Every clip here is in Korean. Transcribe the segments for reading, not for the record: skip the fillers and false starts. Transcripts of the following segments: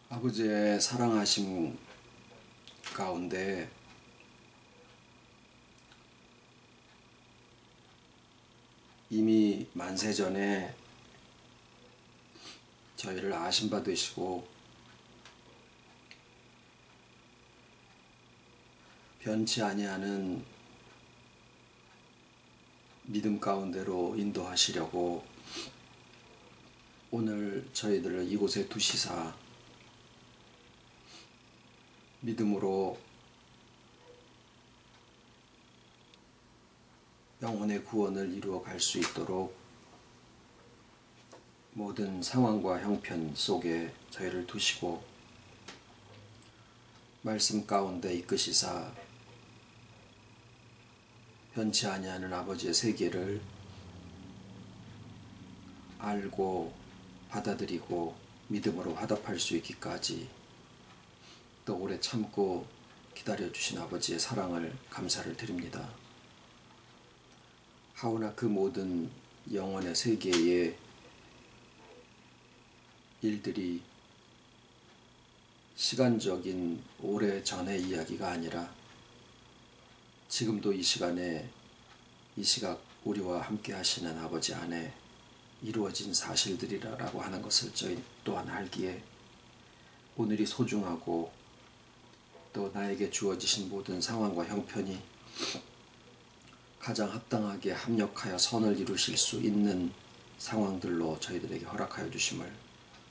아버지의 사랑하심 가운데 이미 만세전에 저희를 아신 바 되시고 변치 아니하는 믿음 가운데로 인도하시려고 오늘 저희들을 이곳에 두시사 믿음으로 영혼의 구원을 이루어 갈 수 있도록 모든 상황과 형편 속에 저희를 두시고 말씀 가운데 이끄시사 변치 아니하는 아버지의 세계를 알고 받아들이고 믿음으로 화답할 수 있기까지 또 오래 참고 기다려주신 아버지의 사랑을 감사를 드립니다. 하오나 그 모든 영혼의 세계의 일들이 시간적인 오래전의 이야기가 아니라 지금도 이 시간에 이 시각 우리와 함께 하시는 아버지 안에 이루어진 사실들이라고 하는 것을 저희 또한 알기에 오늘이 소중하고 또 나에게 주어지신 모든 상황과 형편이 가장 합당하게 합력하여 선을 이루실 수 있는 상황들로 저희들에게 허락하여 주심을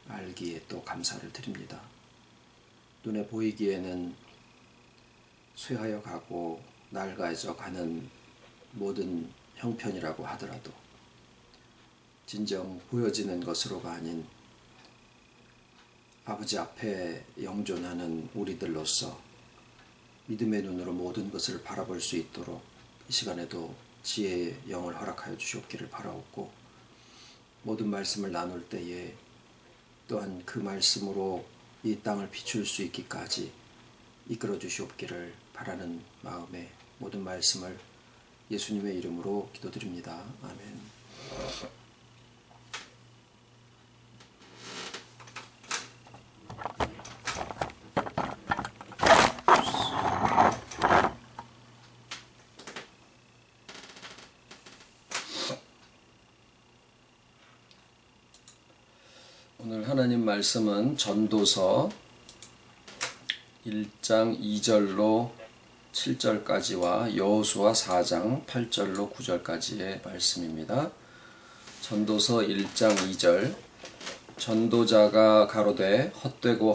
알기에 또 감사를 드립니다. 눈에 보이기에는 쇠하여 가고 낡아져 가는 모든 형편이라고 하더라도 진정 보여지는 것으로가 아닌 아버지 앞에 영존하는 우리들로서 믿음의 눈으로 모든 것을 바라볼 수 있도록 이 시간에도 지혜의 영을 허락하여 주시옵기를 바라옵고 모든 말씀을 나눌 때에 또한 그 말씀으로 이 땅을 비출 수 있기까지 이끌어 주시옵기를 바라는 마음에 모든 말씀을 예수님의 이름으로 기도드립니다. 아멘. 오늘 하나님 말씀은 전도서 1장 2절로 7절까지와 여호수아 4장 8절로 9절까지의 말씀입니다. 전도서 1장 2절 전도자가 가로되 헛되고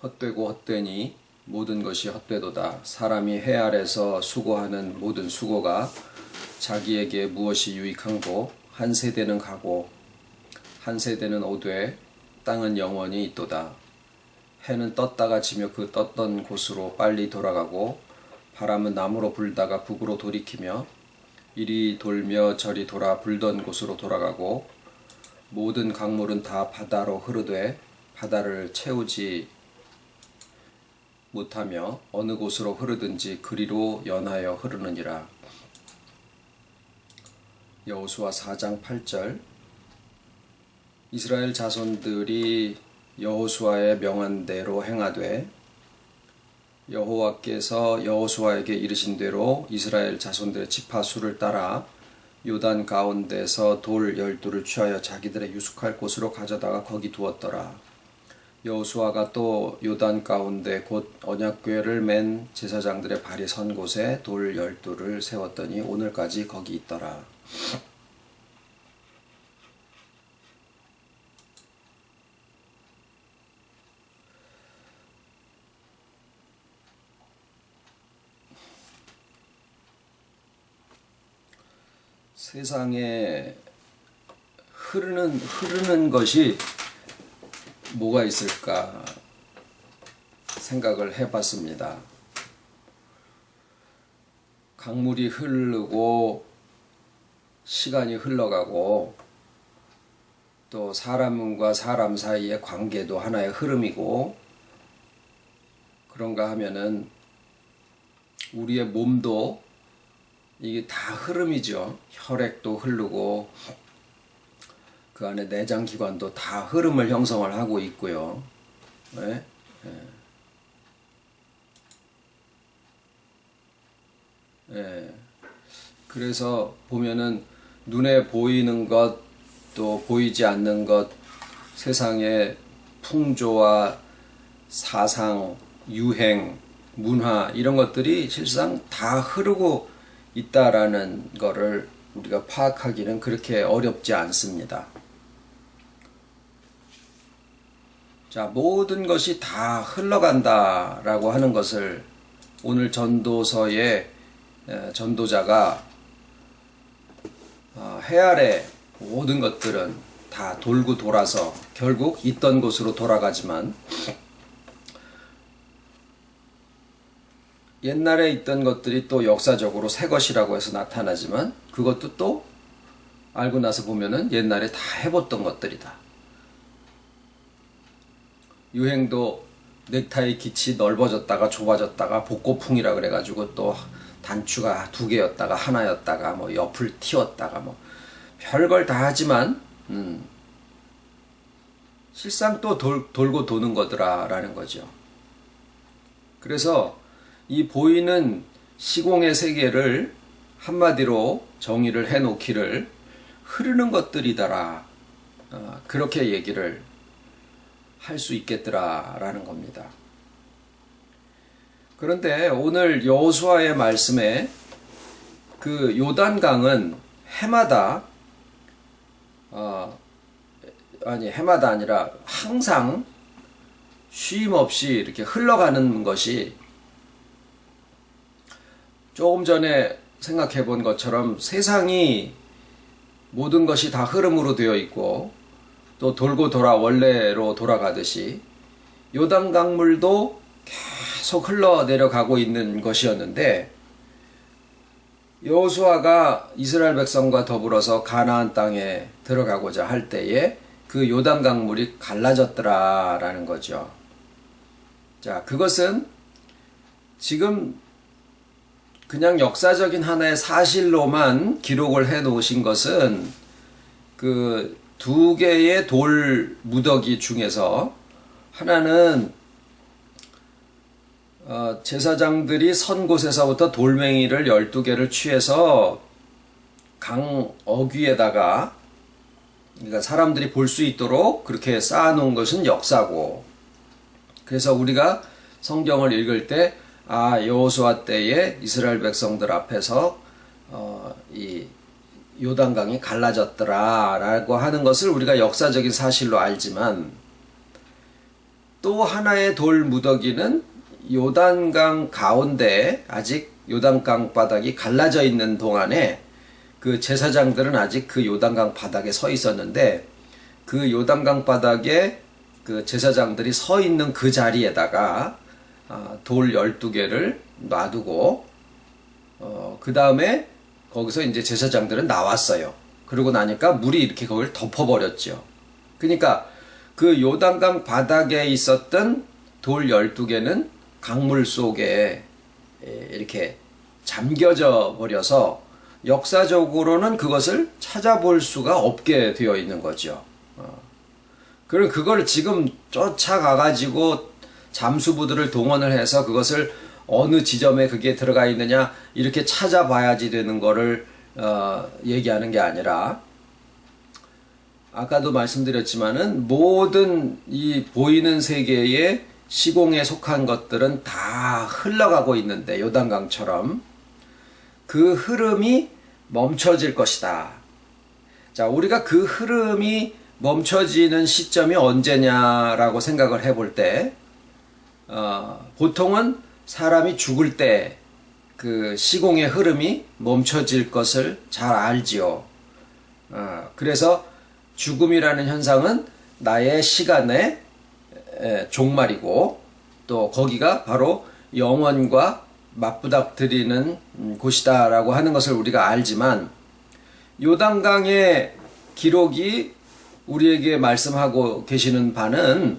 헛되니 모든 것이 헛되도다. 사람이 해 아래서 수고하는 모든 수고가 자기에게 무엇이 유익한고 한 세대는 가고 한 세대는 오되 땅은 영원히 있도다. 해는 떴다가 지며 그 떴던 곳으로 빨리 돌아가고 바람은 남으로 불다가 북으로 돌이키며 이리 돌며 저리 돌아 불던 곳으로 돌아가고 모든 강물은 다 바다로 흐르되 바다를 채우지 못하며 어느 곳으로 흐르든지 그리로 연하여 흐르느니라. 여호수아 4장 8절 이스라엘 자손들이 여호수아의 명한 대로 행하되 여호와께서 여호수아에게 이르신 대로 이스라엘 자손들의 지파 수를 따라 요단 가운데서 돌 12를 취하여 자기들의 유숙할 곳으로 가져다가 거기 두었더라. 여호수아가 또 요단 가운데 곧 언약궤를 맨 제사장들의 발이 선 곳에 돌 12를 세웠더니 오늘까지 거기 있더라. 세상에 흐르는 것이 뭐가 있을까 생각을 해봤습니다. 강물이 흐르고 시간이 흘러가고 또 사람과 사람 사이의 관계도 하나의 흐름이고, 그런가 하면은 우리의 몸도 이게 다 흐름이죠. 혈액도 흐르고 그 안에 내장기관도 다 흐름을 형성을 하고 있고요. 네? 네. 네. 그래서 보면은 눈에 보이는 것, 또 보이지 않는 것, 세상의 풍조와 사상, 유행, 문화 이런 것들이 실상 다 흐르고 있다라는 거를 우리가 파악하기는 그렇게 어렵지 않습니다. 자, 모든 것이 다 흘러간다라고 하는 것을 오늘 전도서의 전도자가 해 아래 모든 것들은 다 돌고 돌아서 결국 있던 곳으로 돌아가지만, 옛날에 있던 것들이 또 역사적으로 새 것이라고 해서 나타나지만, 그것도 또 알고 나서 보면은 옛날에 다 해봤던 것들이다. 유행도 넥타이 깃이 넓어졌다가 좁아졌다가 복고풍이라 그래가지고 또 단추가 2개였다가 하나였다가 뭐 옆을 틔웠다가 뭐 별걸 다 하지만 실상 또 돌고 도는 거더라라는 거죠. 그래서 이 보이는 시공의 세계를 한마디로 정의를 해놓기를 흐르는 것들이더라, 그렇게 얘기를 할 수 있겠더라라는 겁니다. 그런데 오늘 여호수아의 말씀에 그 요단강은 해마다 해마다 아니라 항상 쉼 없이 이렇게 흘러가는 것이, 조금 전에 생각해 본 것처럼 세상이 모든 것이 다 흐름으로 되어 있고 또 돌고 돌아 원래로 돌아가듯이 요단강물도 계속 흘러내려가고 있는 것이었는데, 여호수아가 이스라엘 백성과 더불어서 가나안 땅에 들어가고자 할 때에 그 요단강물이 갈라졌더라라는 거죠. 자, 그것은 지금 그냥 역사적인 하나의 사실로만 기록을 해 놓으신 것은 그 2개의 돌 무더기 중에서 하나는 제사장들이 선 곳에서부터 돌멩이를 12개를 취해서 강 어귀에다가, 그러니까 사람들이 볼 수 있도록 그렇게 쌓아놓은 것은 역사고, 그래서 우리가 성경을 읽을 때 여호수아 때에 이스라엘 백성들 앞에서 이 요단강이 갈라졌더라라고 하는 것을 우리가 역사적인 사실로 알지만, 또 하나의 돌 무더기는 요단강 가운데 아직 요단강 바닥이 갈라져 있는 동안에 그 제사장들은 아직 그 요단강 바닥에 서 있었는데, 그 요단강 바닥에 그 제사장들이 서 있는 그 자리에다가 돌 12개를 놔두고 그 다음에 거기서 이제 제사장들은 나왔어요. 그러고 나니까 물이 이렇게 그걸 덮어버렸죠. 그러니까 그 요단강 바닥에 있었던 돌 12개는 강물 속에 이렇게 잠겨져 버려서 역사적으로는 그것을 찾아볼 수가 없게 되어 있는 거죠. 그리고 그걸 지금 쫓아가가지고 잠수부들을 동원을 해서 그것을 어느 지점에 그게 들어가 있느냐 이렇게 찾아봐야지 되는 거를 얘기하는 게 아니라, 아까도 말씀드렸지만은 모든 이 보이는 세계의 시공에 속한 것들은 다 흘러가고 있는데, 요단강처럼 그 흐름이 멈춰질 것이다. 자, 우리가 그 흐름이 멈춰지는 시점이 언제냐라고 생각을 해볼 때, 보통은 사람이 죽을 때 그 시공의 흐름이 멈춰질 것을 잘 알지요. 그래서 죽음이라는 현상은 나의 시간의 종말이고, 또 거기가 바로 영원과 맞부닥뜨리는 곳이다라고 하는 것을 우리가 알지만, 요단강의 기록이 우리에게 말씀하고 계시는 바는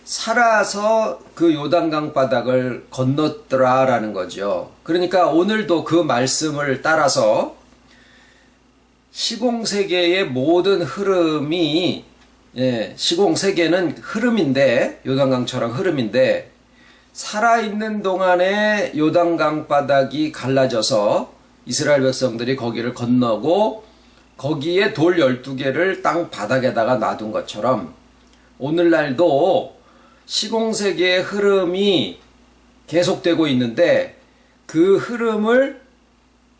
살아서 그 요단강 바닥을 건넜더라라는 거죠. 그러니까 오늘도 그 말씀을 따라서 시공세계의 모든 흐름이, 시공세계는 흐름인데, 요단강처럼 흐름인데, 살아있는 동안에 요단강 바닥이 갈라져서 이스라엘 백성들이 거기를 건너고 거기에 돌 12개를 땅 바닥에다가 놔둔 것처럼 오늘날도 시공세계의 흐름이 계속되고 있는데 그 흐름을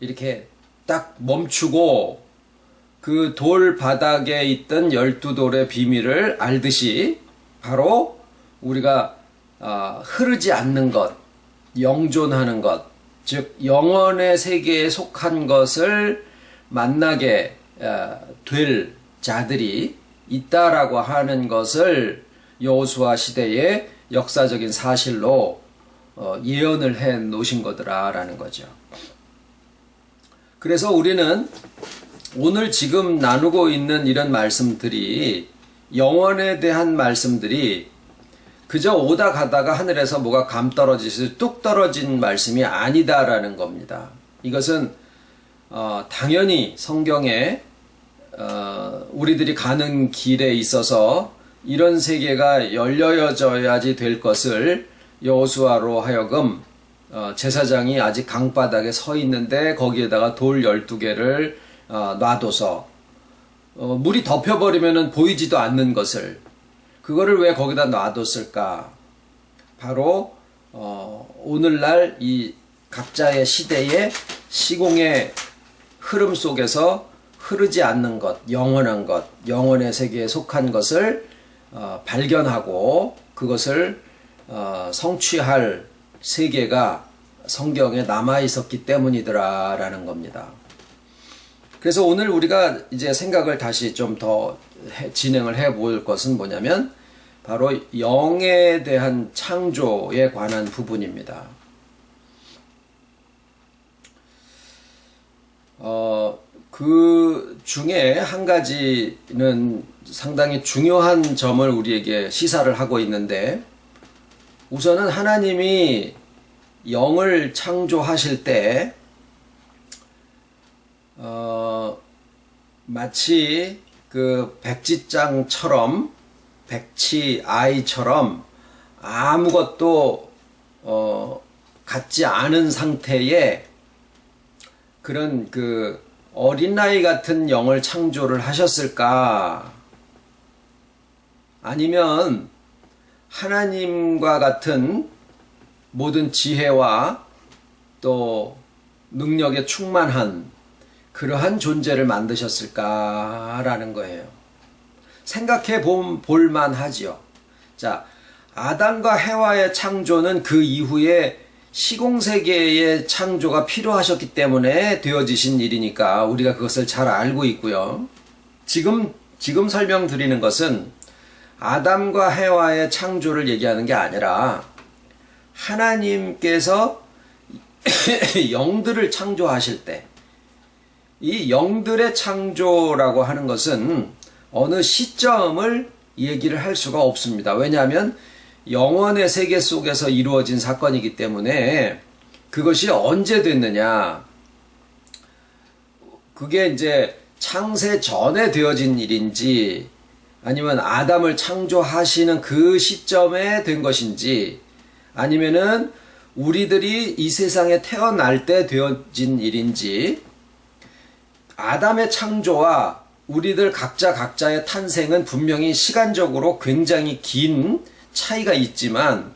이렇게 딱 멈추고 그 돌 바닥에 있던 12돌의 비밀을 알듯이 바로 우리가 흐르지 않는 것, 영존하는 것, 즉 영원의 세계에 속한 것을 만나게 될 자들이 있다라고 하는 것을 여호수아 시대의 역사적인 사실로 예언을 해 놓으신 거더라라는 거죠. 그래서 우리는 오늘 지금 나누고 있는 이런 말씀들이, 영원에 대한 말씀들이 그저 오다 가다가 하늘에서 뭐가 감 떨어지듯이 뚝 떨어진 말씀이 아니다라는 겁니다. 이것은 당연히 성경에 우리들이 가는 길에 있어서 이런 세계가 열려져야지 될 것을 여호수아로 하여금 제사장이 아직 강바닥에 서 있는데 거기에다가 돌 12개를 놔둬서 물이 덮여버리면 보이지도 않는 것을, 그거를 왜 거기다 놔뒀을까? 바로 오늘날 이 각자의 시대의 시공의 흐름 속에서 흐르지 않는 것, 영원한 것, 영원의 세계에 속한 것을 발견하고 그것을 성취할 세계가 성경에 남아 있었기 때문이더라라는 겁니다. 그래서 오늘 우리가 이제 생각을 다시 좀 더 진행을 해 볼 것은 뭐냐면 바로 영에 대한 창조에 관한 부분입니다. 그 중에 한 가지는 상당히 중요한 점을 우리에게 시사를 하고 있는데, 우선은 하나님이 영을 창조하실 때 마치 그 백지장처럼, 백치 아이처럼 아무것도 갖지 않은 상태의 그런 그 어린아이 같은 영을 창조를 하셨을까? 아니면 하나님과 같은 모든 지혜와 또 능력에 충만한 그러한 존재를 만드셨을까라는 거예요. 생각해 볼만 하지요. 자, 아담과 해와의 창조는 그 이후에 시공세계의 창조가 필요하셨기 때문에 되어지신 일이니까 우리가 그것을 잘 알고 있고요. 지금 설명드리는 것은 아담과 해와의 창조를 얘기하는 게 아니라 하나님께서 영들을 창조하실 때, 이 영들의 창조라고 하는 것은 어느 시점을 얘기를 할 수가 없습니다. 왜냐하면 영원의 세계 속에서 이루어진 사건이기 때문에 그것이 언제 됐느냐, 그게 이제 창세 전에 되어진 일인지 아니면 아담을 창조하시는 그 시점에 된 것인지 아니면은 우리들이 이 세상에 태어날 때 되어진 일인지, 아담의 창조와 우리들 각자의 탄생은 분명히 시간적으로 굉장히 긴 차이가 있지만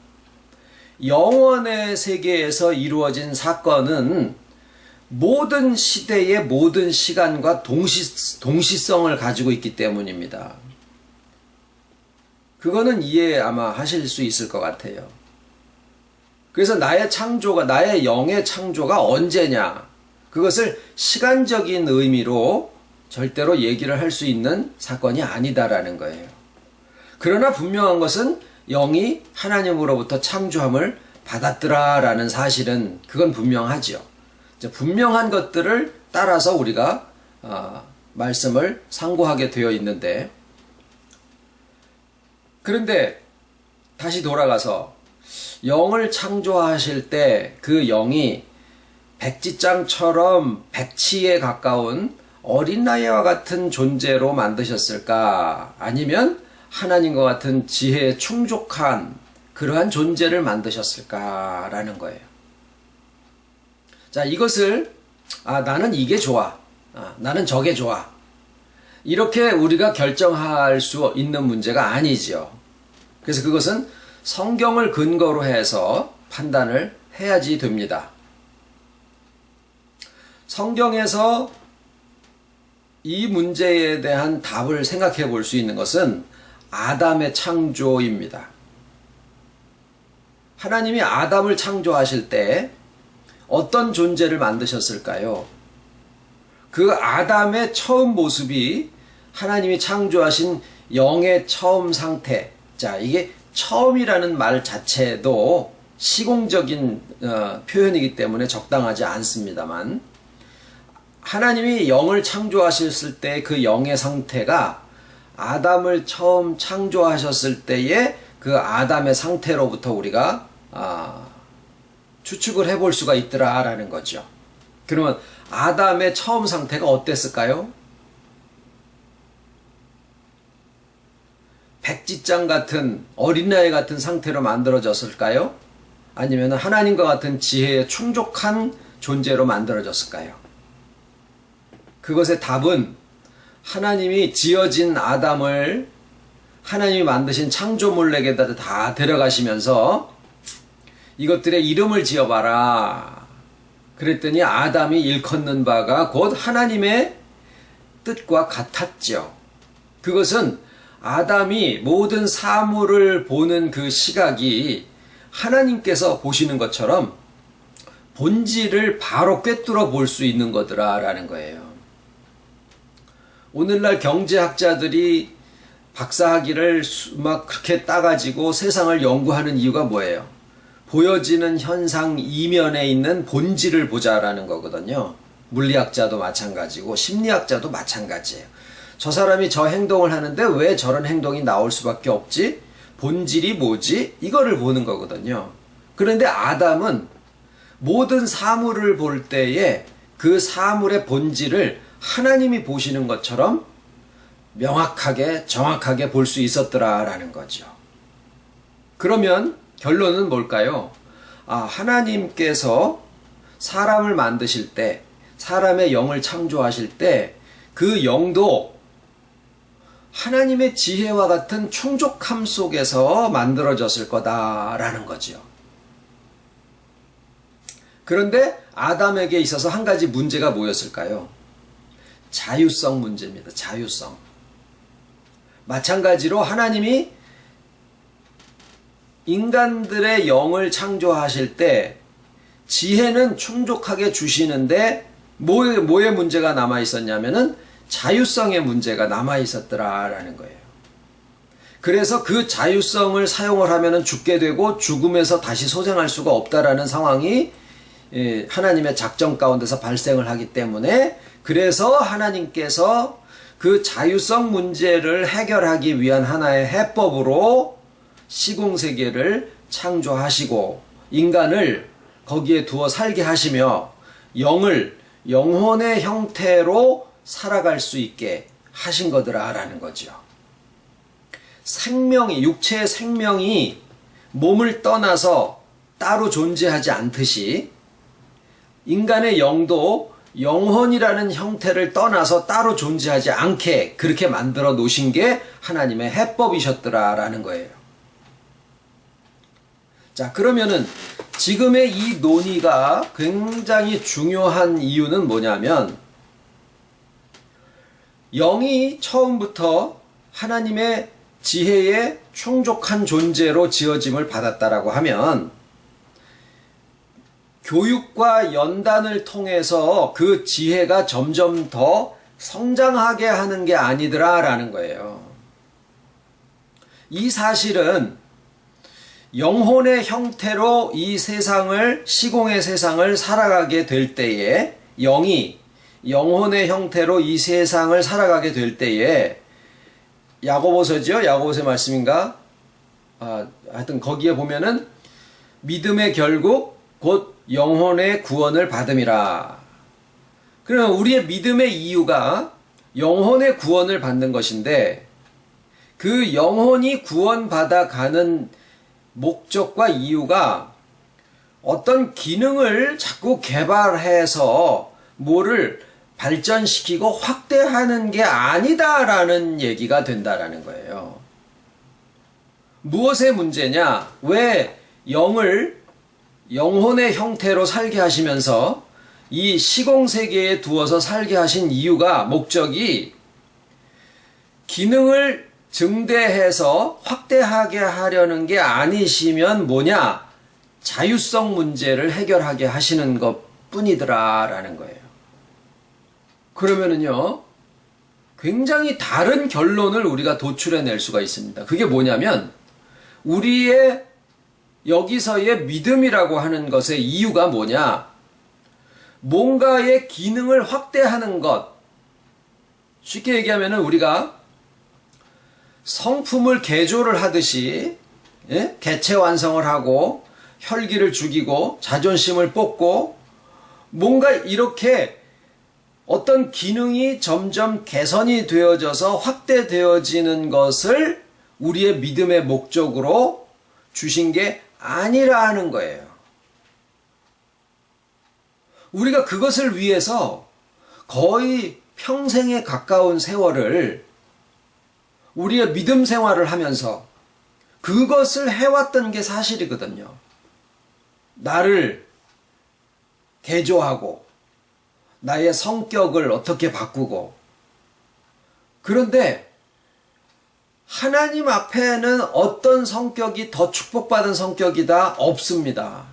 영원의 세계에서 이루어진 사건은 모든 시대의 모든 시간과 동시성을 가지고 있기 때문입니다. 그거는 이해 아마 하실 수 있을 것 같아요. 그래서 나의 영의 창조가 언제냐, 그것을 시간적인 의미로 절대로 얘기를 할 수 있는 사건이 아니다라는 거예요. 그러나 분명한 것은 영이 하나님으로부터 창조함을 받았더라라는 사실은 그건 분명하죠. 분명한 것들을 따라서 우리가 말씀을 상고하게 되어 있는데, 그런데 다시 돌아가서 영을 창조하실 때 그 영이 백지장처럼 백치에 가까운 어린 나이와 같은 존재로 만드셨을까? 아니면 하나님과 같은 지혜에 충족한 그러한 존재를 만드셨을까라는 거예요. 자, 이것을 나는 이게 좋아. 나는 저게 좋아. 이렇게 우리가 결정할 수 있는 문제가 아니지요. 그래서 그것은 성경을 근거로 해서 판단을 해야지 됩니다. 성경에서 이 문제에 대한 답을 생각해 볼 수 있는 것은 아담의 창조입니다. 하나님이 아담을 창조하실 때 어떤 존재를 만드셨을까요? 그 아담의 처음 모습이 하나님이 창조하신 영의 처음 상태. 자, 이게 처음이라는 말 자체도 시공적인 표현이기 때문에 적당하지 않습니다만, 하나님이 영을 창조하셨을 때 그 영의 상태가 아담을 처음 창조하셨을 때의 그 아담의 상태로부터 우리가 추측을 해볼 수가 있더라라는 거죠. 그러면 아담의 처음 상태가 어땠을까요? 백지장 같은 어린아이 같은 상태로 만들어졌을까요? 아니면 하나님과 같은 지혜에 충족한 존재로 만들어졌을까요? 그것의 답은 하나님이 지어진 아담을 하나님이 만드신 창조물에게다 다 데려가시면서 이것들의 이름을 지어봐라. 그랬더니 아담이 일컫는 바가 곧 하나님의 뜻과 같았죠. 그것은 아담이 모든 사물을 보는 그 시각이 하나님께서 보시는 것처럼 본질을 바로 꿰뚫어 볼 수 있는 거더라라는 거예요. 오늘날 경제학자들이 박사학위를 막 그렇게 따가지고 세상을 연구하는 이유가 뭐예요? 보여지는 현상 이면에 있는 본질을 보자라는 거거든요. 물리학자도 마찬가지고 심리학자도 마찬가지예요. 저 사람이 저 행동을 하는데 왜 저런 행동이 나올 수밖에 없지? 본질이 뭐지? 이거를 보는 거거든요. 그런데 아담은 모든 사물을 볼 때에 그 사물의 본질을 하나님이 보시는 것처럼 명확하게 정확하게 볼 수 있었더라라는 거죠. 그러면 결론은 뭘까요? 하나님께서 사람을 만드실 때, 사람의 영을 창조하실 때 그 영도 하나님의 지혜와 같은 충족함 속에서 만들어졌을 거다라는 거죠. 그런데 아담에게 있어서 한 가지 문제가 뭐였을까요? 자유성 문제입니다. 자유성. 마찬가지로 하나님이 인간들의 영을 창조하실 때 지혜는 충족하게 주시는데 뭐의 문제가 남아 있었냐면은 자유성의 문제가 남아 있었더라라는 거예요. 그래서 그 자유성을 사용을 하면은 죽게 되고 죽음에서 다시 소생할 수가 없다라는 상황이 하나님의 작전 가운데서 발생을 하기 때문에 그래서 하나님께서 그 자유성 문제를 해결하기 위한 하나의 해법으로 시공세계를 창조하시고 인간을 거기에 두어 살게 하시며 영혼의 형태로 살아갈 수 있게 하신 거더라라는 거죠. 육체의 생명이 몸을 떠나서 따로 존재하지 않듯이 인간의 영도 영혼이라는 형태를 떠나서 따로 존재하지 않게 그렇게 만들어 놓으신 게 하나님의 해법이셨더라라는 거예요. 자, 그러면은 지금의 이 논의가 굉장히 중요한 이유는 뭐냐면 영이 처음부터 하나님의 지혜에 충족한 존재로 지어짐을 받았다라고 하면 교육과 연단을 통해서 그 지혜가 점점 더 성장하게 하는 게 아니더라라는 거예요. 이 사실은 영혼의 형태로 이 세상을, 시공의 세상을 살아가게 될 때에 영이 영혼의 형태로 이 세상을 살아가게 될 때에 야고보서죠? 야고보서의 말씀인가? 하여튼 거기에 보면은 믿음의 결국 곧 영혼의 구원을 받음이라. 그러면 우리의 믿음의 이유가 영혼의 구원을 받는 것인데 그 영혼이 구원받아 가는 목적과 이유가 어떤 기능을 자꾸 개발해서 뭐를 발전시키고 확대하는 게 아니다라는 얘기가 된다라는 거예요. 무엇의 문제냐? 왜 영혼의 형태로 살게 하시면서 이 시공세계에 두어서 살게 하신 이유가, 목적이 기능을 증대해서 확대하게 하려는 게 아니시면 뭐냐? 자유성 문제를 해결하게 하시는 것 뿐이더라 라는 거예요. 그러면은요, 굉장히 다른 결론을 우리가 도출해낼 수가 있습니다. 그게 뭐냐면 우리의 여기서의 믿음이라고 하는 것의 이유가 뭐냐? 뭔가의 기능을 확대하는 것. 쉽게 얘기하면 우리가 성품을 개조를 하듯이 개체 완성을 하고 혈기를 죽이고 자존심을 뽑고 뭔가 이렇게 어떤 기능이 점점 개선이 되어져서 확대되어지는 것을 우리의 믿음의 목적으로 주신 게 아니라는 거예요. 우리가 그것을 위해서 거의 평생에 가까운 세월을 우리의 믿음 생활을 하면서 그것을 해왔던 게 사실이거든요. 나를 개조하고 나의 성격을 어떻게 바꾸고. 그런데 하나님 앞에는 어떤 성격이 더 축복받은 성격이다? 없습니다.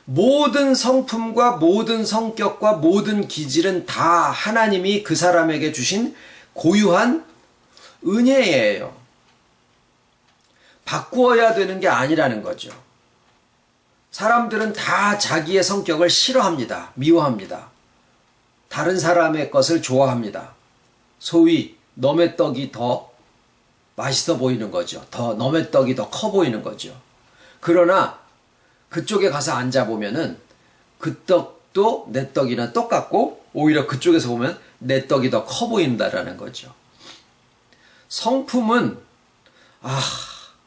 모든 성품과 모든 성격과 모든 기질은 다 하나님이 그 사람에게 주신 고유한 은혜예요. 바꾸어야 되는 게 아니라는 거죠. 사람들은 다 자기의 성격을 싫어합니다. 미워합니다. 다른 사람의 것을 좋아합니다. 소위 너의 떡이 더 맛있어 보이는 거죠. 너의 떡이 더 커 보이는 거죠. 그러나 그쪽에 가서 앉아보면은 그 떡도 내 떡이랑 똑같고 오히려 그쪽에서 보면 내 떡이 더 커 보인다라는 거죠. 성품은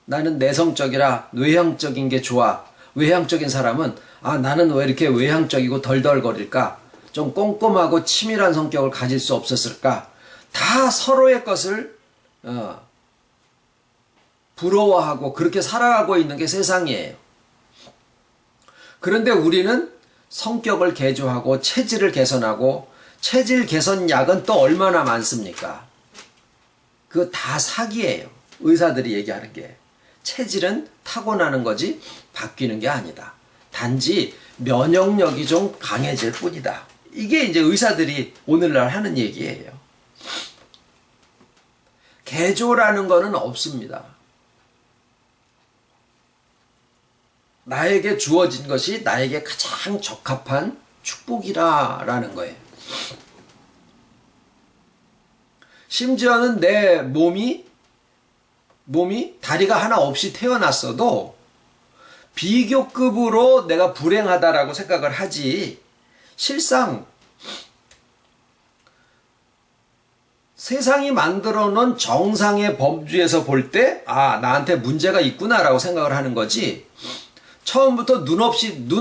나는 내성적이라 외향적인 게 좋아. 외향적인 사람은 나는 왜 이렇게 외향적이고 덜덜거릴까? 좀 꼼꼼하고 치밀한 성격을 가질 수 없었을까? 다 서로의 것을 부러워하고 그렇게 살아가고 있는 게 세상이에요. 그런데 우리는 성격을 개조하고 체질을 개선하고 체질 개선 약은 또 얼마나 많습니까? 그거 다 사기예요. 의사들이 얘기하는 게. 체질은 타고나는 거지 바뀌는 게 아니다. 단지 면역력이 좀 강해질 뿐이다. 이게 이제 의사들이 오늘날 하는 얘기예요. 개조라는 거는 없습니다. 나에게 주어진 것이 나에게 가장 적합한 축복이라는 거예요. 심지어는 내 몸이 다리가 하나 없이 태어났어도 비교급으로 내가 불행하다라고 생각을 하지, 실상 세상이 만들어 놓은 정상의 범주에서 볼 때 나한테 문제가 있구나라고 생각을 하는 거지, 처음부터 눈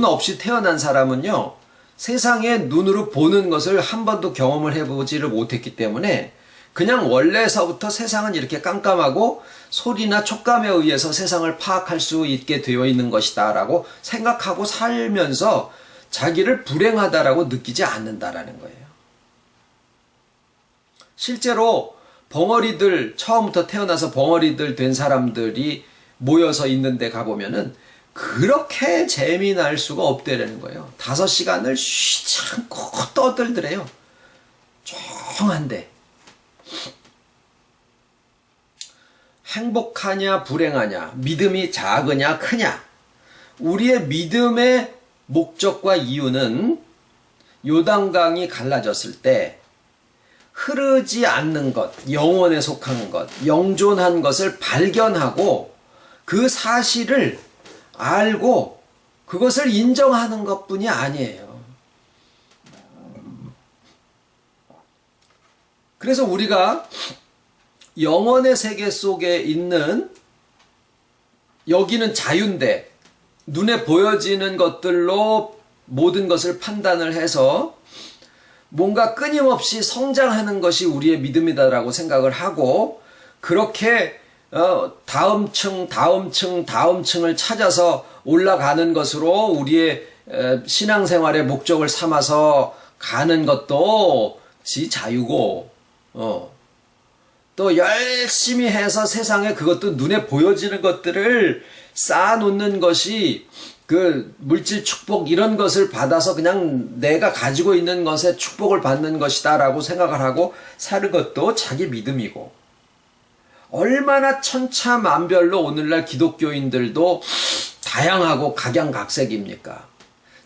없이 태어난 사람은요, 세상의 눈으로 보는 것을 한 번도 경험을 해보지를 못했기 때문에 그냥 원래서부터 세상은 이렇게 깜깜하고 소리나 촉감에 의해서 세상을 파악할 수 있게 되어 있는 것이다 라고 생각하고 살면서 자기를 불행하다라고 느끼지 않는다라는 거예요. 실제로 처음부터 태어나서 벙어리들 된 사람들이 모여서 있는데 가보면은 그렇게 재미날 수가 없대라는 거예요. 5시간을 쉬지 않고 떠들더래요. 조용한데. 행복하냐 불행하냐, 믿음이 작으냐 크냐, 우리의 믿음의 목적과 이유는 요단강이 갈라졌을 때 흐르지 않는 것, 영원에 속한 것, 영존한 것을 발견하고 그 사실을 알고 그것을 인정하는 것뿐이 아니에요. 그래서 우리가 영혼의 세계 속에 있는, 여기는 자유인데 눈에 보여지는 것들로 모든 것을 판단을 해서 뭔가 끊임없이 성장하는 것이 우리의 믿음이다라고 생각을 하고, 그렇게 다음 층을 찾아서 올라가는 것으로 우리의 신앙생활의 목적을 삼아서 가는 것도 지 자유고, 또 열심히 해서 세상에 그것도 눈에 보여지는 것들을 쌓아놓는 것이 그 물질 축복 이런 것을 받아서 그냥 내가 가지고 있는 것에 축복을 받는 것이다 라고 생각을 하고 사는 것도 자기 믿음이고, 얼마나 천차만별로 오늘날 기독교인들도 다양하고 각양각색입니까?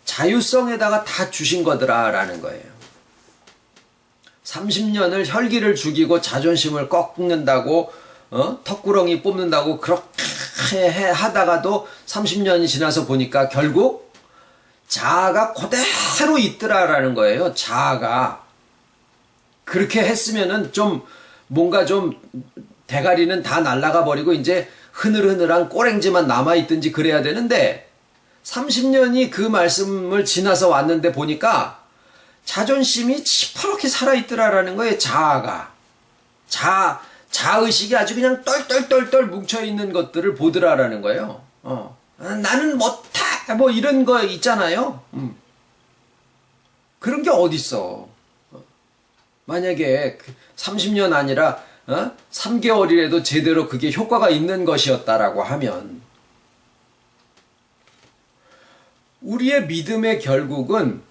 자유성에다가 다 주신 거더라 라는 거예요. 30년을 혈기를 죽이고 자존심을 꺾는다고, 턱구렁이 뽑는다고 그렇게 하다가도 30년이 지나서 보니까 결국 자아가 그대로 있더라라는 거예요. 자아가. 그렇게 했으면은 좀 뭔가 좀 대가리는 다 날아가 버리고 이제 흐늘흐늘한 꼬랭지만 남아있든지 그래야 되는데, 30년이 그 말씀을 지나서 왔는데 보니까 자존심이 시퍼렇게 살아있더라라는 거예요. 자아가. 자의식이 아주 그냥 똘똘똘똘 뭉쳐있는 것들을 보더라라는 거예요. 나는 못해 뭐 이런 거 있잖아요. 그런 게 어딨어. 만약에 30년 아니라 3개월이라도 제대로 그게 효과가 있는 것이었다라고 하면, 우리의 믿음의 결국은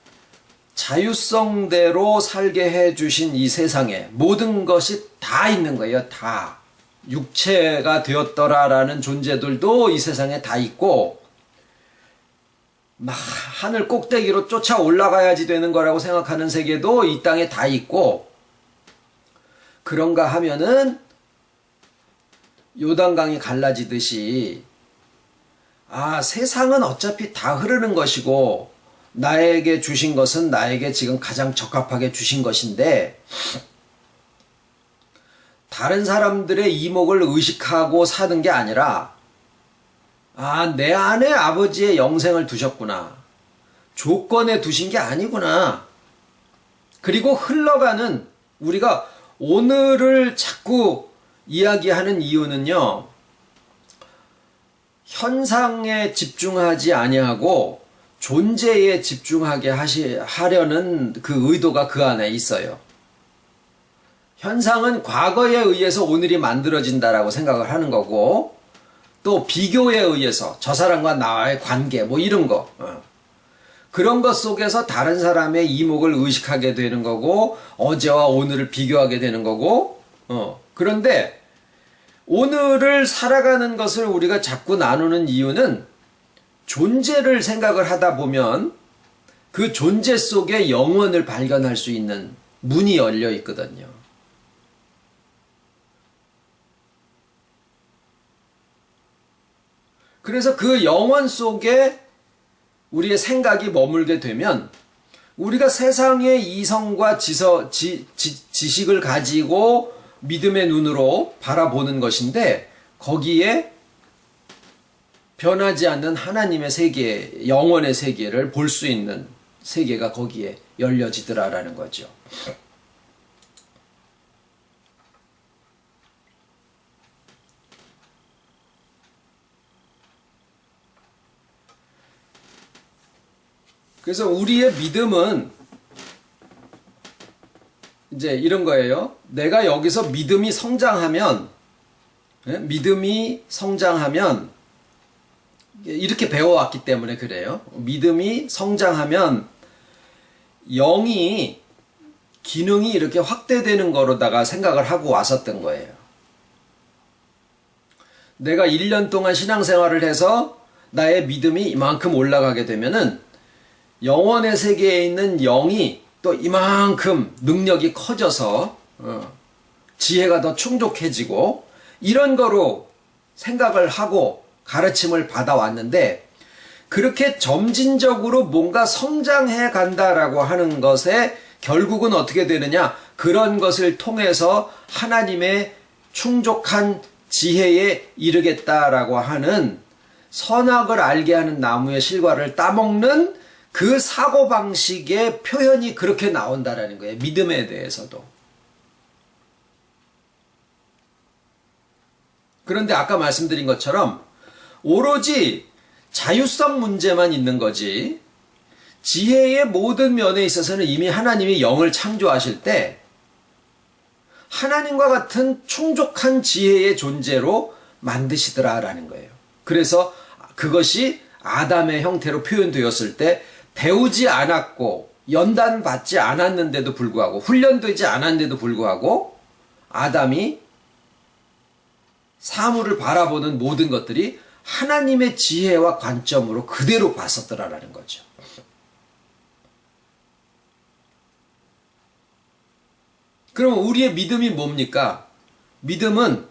자유성대로 살게 해주신 이 세상에 모든 것이 다 있는 거예요. 다. 육체가 되었더라라는 존재들도 이 세상에 다 있고, 막 하늘 꼭대기로 쫓아 올라가야지 되는 거라고 생각하는 세계도 이 땅에 다 있고, 그런가 하면은 요단강이 갈라지듯이, 세상은 어차피 다 흐르는 것이고 나에게 주신 것은 나에게 지금 가장 적합하게 주신 것인데, 다른 사람들의 이목을 의식하고 사는 게 아니라, 내 안에 아버지의 영생을 두셨구나, 조건에 두신 게 아니구나. 그리고 흘러가는, 우리가 오늘을 자꾸 이야기하는 이유는요, 현상에 집중하지 아니하고 존재에 집중하게 하려는 그 의도가 그 안에 있어요. 현상은 과거에 의해서 오늘이 만들어진다라고 생각을 하는 거고, 또 비교에 의해서 저 사람과 나와의 관계 뭐 이런 거, 그런 것 속에서 다른 사람의 이목을 의식하게 되는 거고, 어제와 오늘을 비교하게 되는 거고, 그런데 오늘을 살아가는 것을 우리가 자꾸 나누는 이유는, 존재를 생각을 하다 보면 그 존재 속에 영원을 발견할 수 있는 문이 열려 있거든요. 그래서 그 영원 속에 우리의 생각이 머물게 되면, 우리가 세상의 이성과 지식을 가지고 믿음의 눈으로 바라보는 것인데, 거기에 변하지 않는 하나님의 세계, 영원의 세계를 볼 수 있는 세계가 거기에 열려지더라라는 거죠. 그래서 우리의 믿음은 이제 이런 거예요. 내가 여기서 믿음이 성장하면 이렇게 배워왔기 때문에 그래요. 믿음이 성장하면 영이, 기능이 이렇게 확대되는 거로다가 생각을 하고 왔었던 거예요. 내가 1년 동안 신앙생활을 해서 나의 믿음이 이만큼 올라가게 되면은 영원의 세계에 있는 영이 또 이만큼 능력이 커져서 지혜가 더 충족해지고, 이런 거로 생각을 하고 가르침을 받아왔는데 그렇게 점진적으로 뭔가 성장해 간다라고 하는 것에 결국은 어떻게 되느냐? 그런 것을 통해서 하나님의 충족한 지혜에 이르겠다라고 하는 선악을 알게 하는 나무의 실과를 따먹는 그 사고방식의 표현이 그렇게 나온다라는 거예요. 믿음에 대해서도. 그런데 아까 말씀드린 것처럼 오로지 자유성 문제만 있는 거지 지혜의 모든 면에 있어서는 이미 하나님이 영을 창조하실 때 하나님과 같은 충족한 지혜의 존재로 만드시더라라는 거예요. 그래서 그것이 아담의 형태로 표현되었을 때 배우지 않았고 연단받지 않았는데도 불구하고 훈련되지 않았는데도 불구하고 아담이 사물을 바라보는 모든 것들이 하나님의 지혜와 관점으로 그대로 봤었더라라는 거죠. 그럼 우리의 믿음이 뭡니까? 믿음은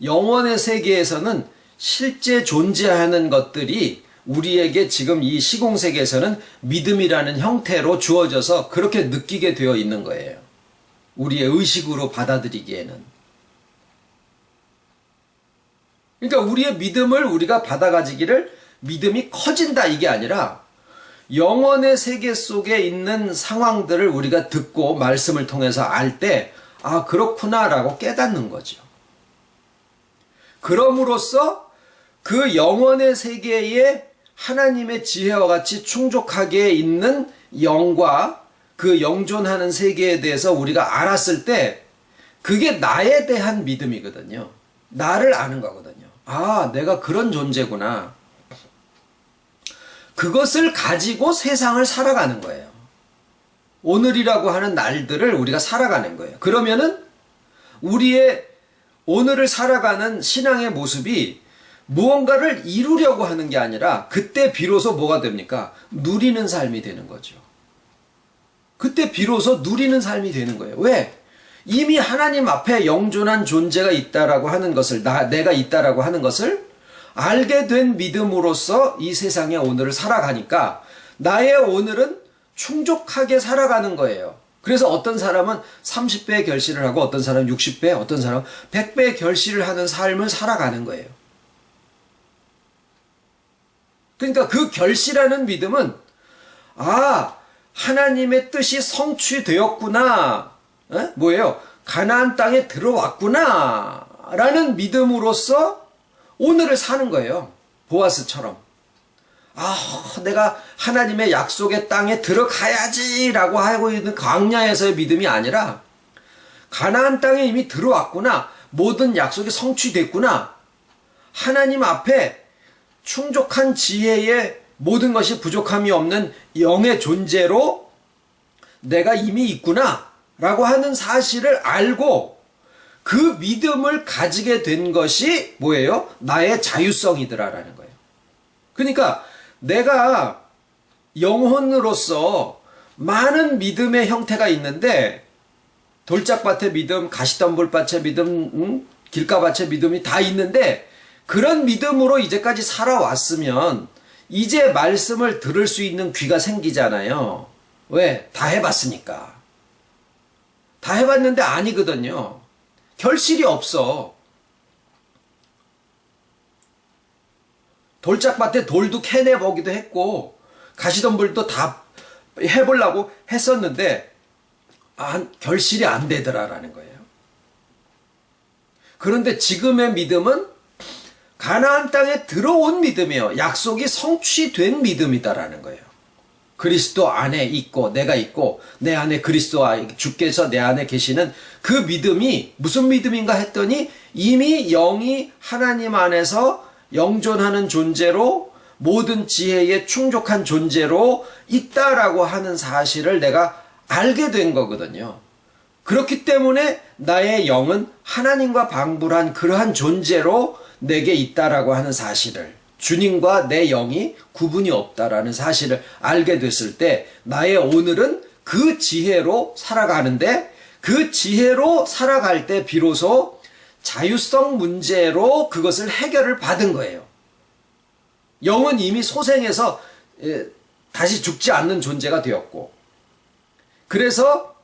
영원의 세계에서는 실제 존재하는 것들이 우리에게 지금 이 시공세계에서는 믿음이라는 형태로 주어져서 그렇게 느끼게 되어 있는 거예요. 우리의 의식으로 받아들이기에는. 그러니까 우리의 믿음을 우리가 받아가지기를 믿음이 커진다 이게 아니라 영원의 세계 속에 있는 상황들을 우리가 듣고 말씀을 통해서 알 때 아 그렇구나라고 깨닫는 거죠. 그럼으로써 그 영원의 세계에 하나님의 지혜와 같이 충족하게 있는 영과 그 영존하는 세계에 대해서 우리가 알았을 때 그게 나에 대한 믿음이거든요. 나를 아는 거거든요. 아, 내가 그런 존재구나. 그것을 가지고 세상을 살아가는 거예요. 오늘이라고 하는 날들을 우리가 살아가는 거예요. 그러면은 우리의 오늘을 살아가는 신앙의 모습이 무언가를 이루려고 하는 게 아니라 그때 비로소 뭐가 됩니까? 누리는 삶이 되는 거죠. 그때 비로소 누리는 삶이 되는 거예요. 왜? 이미 하나님 앞에 영존한 존재가 있다라고 하는 것을, 내가 있다라고 하는 것을 알게 된 믿음으로써 이 세상의 오늘을 살아가니까 나의 오늘은 충족하게 살아가는 거예요. 그래서 어떤 사람은 30배의 결실을 하고 어떤 사람은 60배, 어떤 사람은 100배의 결실을 하는 삶을 살아가는 거예요. 그러니까 그 결실하는 믿음은 아, 하나님의 뜻이 성취되었구나. 뭐예요? 가나안 땅에 들어왔구나 라는 믿음으로써 오늘을 사는 거예요. 보아스처럼. 아, 내가 하나님의 약속의 땅에 들어가야지 라고 하고 있는 광야에서의 믿음이 아니라 가나안 땅에 이미 들어왔구나. 모든 약속이 성취됐구나. 하나님 앞에 충족한 지혜의 모든 것이 부족함이 없는 영의 존재로 내가 이미 있구나 라고 하는 사실을 알고 그 믿음을 가지게 된 것이 뭐예요? 나의 자유성이더라라는 거예요. 그러니까 내가 영혼으로서 많은 믿음의 형태가 있는데 돌짝밭의 믿음, 가시덤불밭의 믿음, 길가밭의 믿음이 다 있는데 그런 믿음으로 이제까지 살아왔으면 이제 말씀을 들을 수 있는 귀가 생기잖아요. 왜? 다 해봤으니까. 다 해봤는데 아니거든요. 결실이 없어. 돌짝밭에 돌도 캐내보기도 했고 가시덤불도 다 해보려고 했었는데 결실이 안 되더라라는 거예요. 그런데 지금의 믿음은 가나안 땅에 들어온 믿음이에요. 약속이 성취된 믿음이다라는 거예요. 그리스도 안에 있고 내가 있고 내 안에 그리스도와 주께서 내 안에 계시는 그 믿음이 무슨 믿음인가 했더니 이미 영이 하나님 안에서 영존하는 존재로 모든 지혜에 충족한 존재로 있다라고 하는 사실을 내가 알게 된 거거든요. 그렇기 때문에 나의 영은 하나님과 방불한 그러한 존재로 내게 있다라고 하는 사실을 주님과 내 영이 구분이 없다라는 사실을 알게 됐을 때 나의 오늘은 그 지혜로 살아가는데 그 지혜로 살아갈 때 비로소 자유성 문제로 그것을 해결을 받은 거예요. 영은 이미 소생해서 다시 죽지 않는 존재가 되었고, 그래서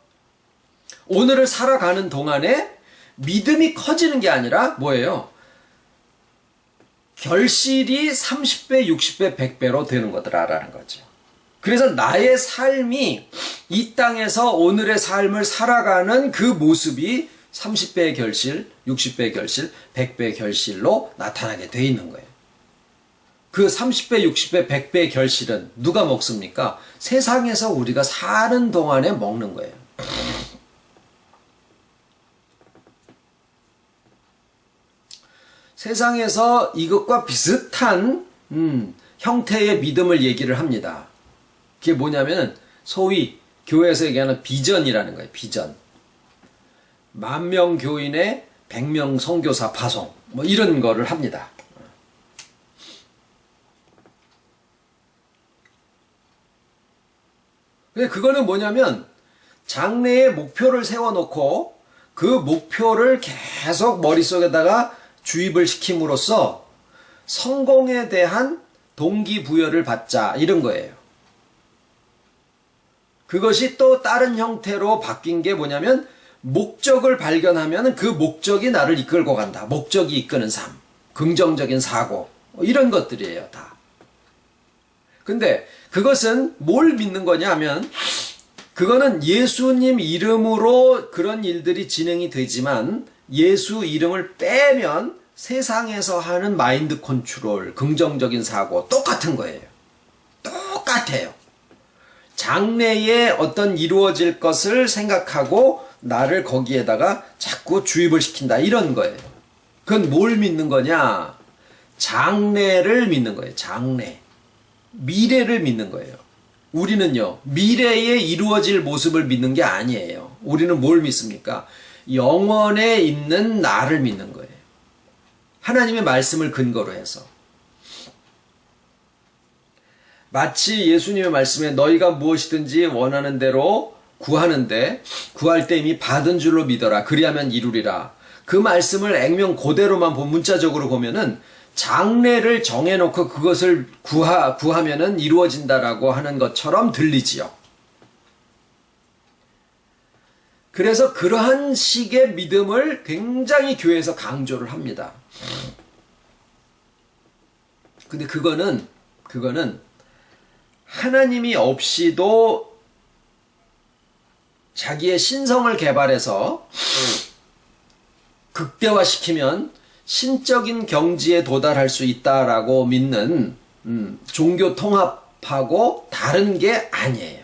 오늘을 살아가는 동안에 믿음이 커지는 게 아니라 뭐예요? 결실이 30배, 60배, 100배로 되는 거더라라는 거죠. 그래서 나의 삶이 이 땅에서 오늘의 삶을 살아가는 그 모습이 30배의 결실, 60배의 결실, 100배의 결실로 나타나게 돼 있는 거예요. 그 30배, 60배, 100배의 결실은 누가 먹습니까? 세상에서 우리가 사는 동안에 먹는 거예요. 세상에서 이것과 비슷한 형태의 믿음을 얘기를 합니다. 그게 뭐냐면 소위 교회에서 얘기하는 비전이라는 거예요. 비전. 10,000명 교인의 100명 선교사 파송, 뭐 이런 거를 합니다. 근데 그거는 뭐냐면 장래에 목표를 세워놓고 그 목표를 계속 머릿속에다가 주입을 시킴으로써 성공에 대한 동기부여를 받자, 이런 거예요. 그것이 또 다른 형태로 바뀐 게 뭐냐면 목적을 발견하면 그 목적이 나를 이끌고 간다. 목적이 이끄는 삶, 긍정적인 사고, 이런 것들이에요, 다. 근데 그것은 뭘 믿는 거냐 하면 그거는 예수님 이름으로 그런 일들이 진행이 되지만 예수 이름을 빼면 세상에서 하는 마인드 컨트롤, 긍정적인 사고 똑같은 거예요. 똑같아요. 장래에 어떤 이루어질 것을 생각하고 나를 거기에다가 자꾸 주입을 시킨다, 이런 거예요. 그건 뭘 믿는 거냐? 장래를 믿는 거예요. 장래. 미래를 믿는 거예요. 우리는요, 미래에 이루어질 모습을 믿는 게 아니에요. 우리는 뭘 믿습니까? 영원에 있는 나를 믿는 거예요. 하나님의 말씀을 근거로 해서. 마치 예수님의 말씀에 너희가 무엇이든지 원하는 대로 구하는데 구할 때 이미 받은 줄로 믿어라. 그리하면 이루리라. 그 말씀을 액면 그대로만 문자적으로 보면은 장래를 정해놓고 그것을 구하면은 이루어진다라고 하는 것처럼 들리지요. 그래서 그러한 식의 믿음을 굉장히 교회에서 강조를 합니다. 근데 그거는 하나님이 없이도 자기의 신성을 개발해서 극대화시키면 신적인 경지에 도달할 수 있다라고 믿는 종교 통합하고 다른 게 아니에요.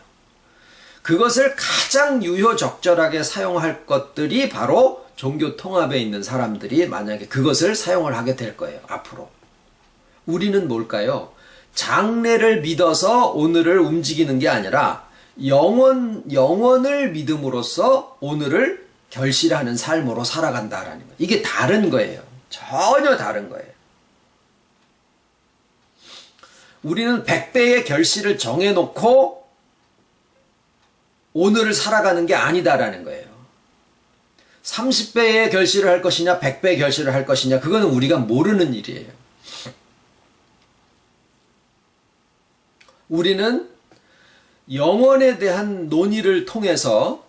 그것을 가장 유효적절하게 사용할 것들이 바로 종교 통합에 있는 사람들이 만약에 그것을 사용을 하게 될 거예요, 앞으로. 우리는 뭘까요? 장래를 믿어서 오늘을 움직이는 게 아니라 영원을 믿음으로써 오늘을 결실하는 삶으로 살아간다라는 거예요. 이게 다른 거예요. 전혀 다른 거예요. 우리는 100배의 결실을 정해놓고 오늘을 살아가는 게 아니다라는 거예요. 30배의 결실을 할 것이냐 100배의 결실을 할 것이냐, 그거는 우리가 모르는 일이에요. 우리는 영원에 대한 논의를 통해서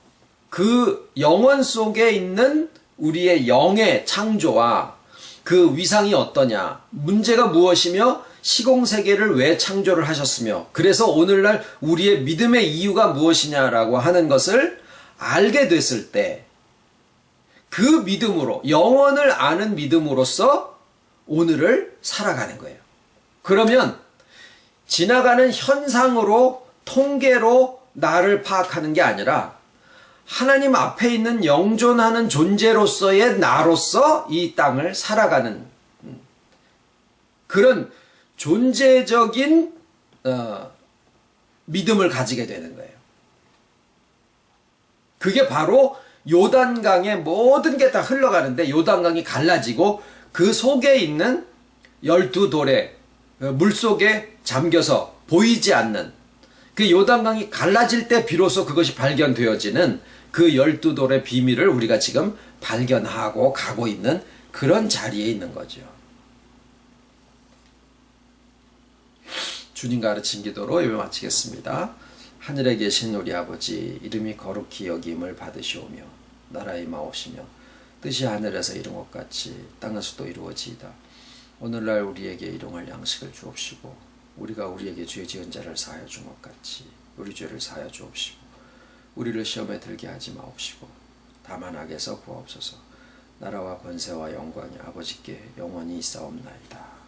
그 영원 속에 있는 우리의 영의 창조와 그 위상이 어떠냐, 문제가 무엇이며 시공세계를 왜 창조를 하셨으며 그래서 오늘날 우리의 믿음의 이유가 무엇이냐라고 하는 것을 알게 됐을 때 그 믿음으로, 영원을 아는 믿음으로써 오늘을 살아가는 거예요. 그러면 지나가는 현상으로, 통계로 나를 파악하는 게 아니라 하나님 앞에 있는 영존하는 존재로서의 나로서 이 땅을 살아가는 그런 존재적인 믿음을 가지게 되는 거예요. 그게 바로 요단강에 모든 게 다 흘러가는데 요단강이 갈라지고 그 속에 있는 12돌의 물속에 잠겨서 보이지 않는 그 요단강이 갈라질 때 비로소 그것이 발견되어지는 그 12돌의 비밀을 우리가 지금 발견하고 가고 있는 그런 자리에 있는 거죠. 주님 가르친 기도로 예배 마치겠습니다. 하늘에 계신 우리 아버지, 이름이 거룩히 여김을 받으시오며 나라의 마옵시며 뜻이 하늘에서 이룬 것 같이 땅에서도 이루어지이다. 오늘날 우리에게 일용할 양식을 주옵시고 우리가 우리에게 죄 지은 자를 사하여 준 것 같이 우리 죄를 사하여 주옵시고 우리를 시험에 들게 하지 마옵시고 다만 악에서 구하옵소서. 나라와 권세와 영광이 아버지께 영원히 있사옵나이다.